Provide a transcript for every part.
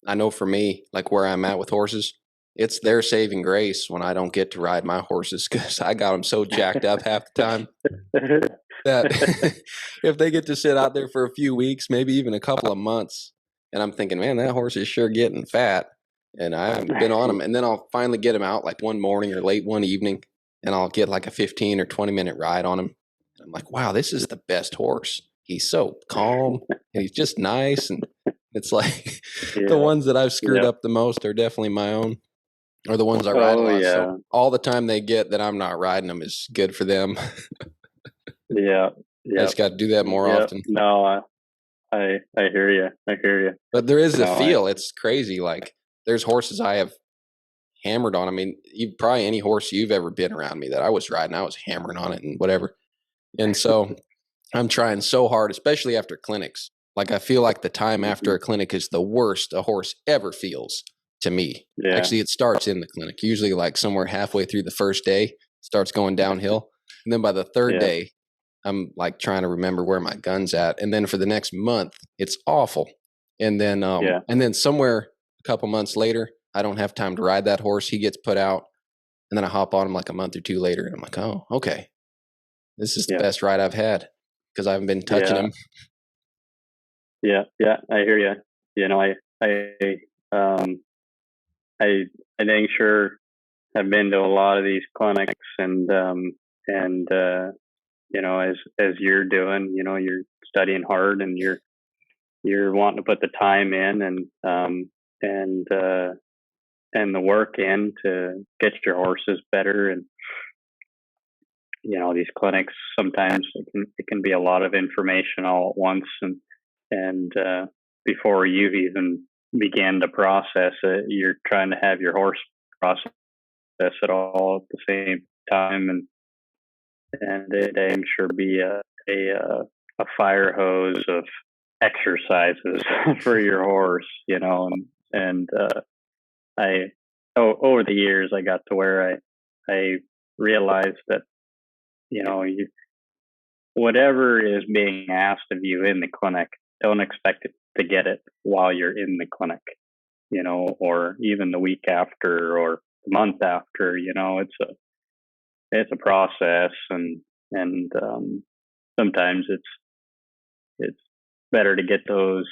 I know for me, like where I'm at with horses, it's their saving grace when I don't get to ride my horses because I got them so jacked up half the time that if they get to sit out there for a few weeks, maybe even a couple of months, and I'm thinking, man, that horse is sure getting fat, and I haven't been on him, and then I'll finally get him out like one morning or late one evening, and I'll get like a 15 or 20-minute ride on him. I'm like, wow, this is the best horse. He's so calm and he's just nice, and it's like the Yeah, ones that I've screwed yeah. up the most are definitely my own, or the ones I ride a Oh lot. So yeah, all the time they get that I'm not riding them is good for them. yeah, I yeah, just got to do that more yeah. often. No, I hear you. I hear you. But there is You a know, I feel. It's crazy. Like there's horses I have hammered on. I mean, you probably any horse you've ever been around me that I was riding, I was hammering on it and whatever. And so I'm trying so hard, especially after clinics. Like I feel like the time after Mhm. a clinic is the worst a horse ever feels to me. Yeah, Actually, it starts in the clinic. Usually like somewhere halfway through the first day, starts going downhill. And then by the third yeah, day, I'm like trying to remember where my gun's at. And then for the next month, it's awful. yeah, And then somewhere a couple months later, I don't have time to ride that horse. He gets put out, and then I hop on him like a month or two later, and I'm like, oh, okay, this is the yeah, best ride I've had because I haven't been touching yeah, him. yeah, yeah. I hear you. You know, um, I, I think sure have been to a lot of these clinics, and you know, as you're doing, you know, you're studying hard and you're wanting to put the time in and and the work in to get your horses better. And you know, these clinics sometimes it can be a lot of information all at once, and before you've even began to process it, you're trying to have your horse process it all at the same time, and it I'm sure be a fire hose of exercises for your horse, you know. And I over the years I got to where I realized that, you know, whatever is being asked of you in the clinic, don't expect it to get it while you're in the clinic, you know, or even the week after or the month after. You know, it's a process, and sometimes it's better to get those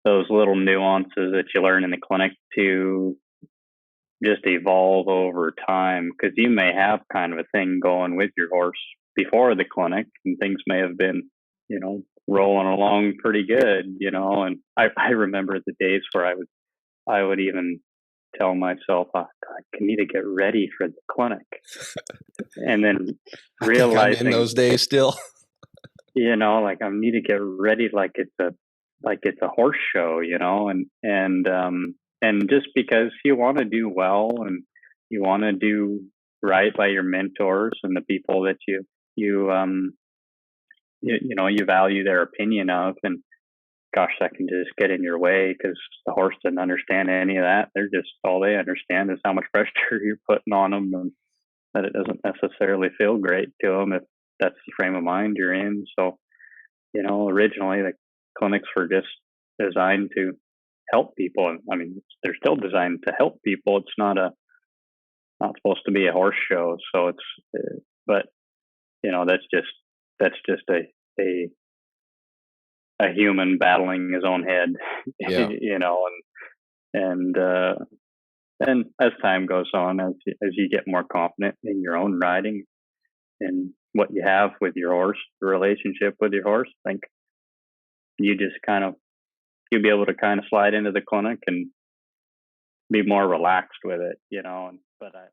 little nuances that you learn in the clinic to just evolve over time, because you may have kind of a thing going with your horse before the clinic and things may have been, you know, rolling along pretty good, you know. And I remember the days where I would even tell myself, oh, I need to get ready for the clinic, and then I think I'm in realizing, those days still. you know, like I need to get ready like it's a horse show, you know. And just because you want to do well and you want to do right by your mentors and the people that you value their opinion of, and gosh, that can just get in your way because the horse doesn't understand any of that. They're just, all they understand is how much pressure you're putting on them, and that it doesn't necessarily feel great to them if that's the frame of mind you're in. So, you know, originally the clinics were just designed to help people. And I mean, they're still designed to help people. It's not supposed to be a horse show. So but you know, that's just a a human battling his own head, Yeah. you know. And as time goes on, as you get more confident in your own riding and what you have with your horse, the relationship with your horse, I think you just kind of you'll be able to kind of slide into the clinic and be more relaxed with it, you know. And but I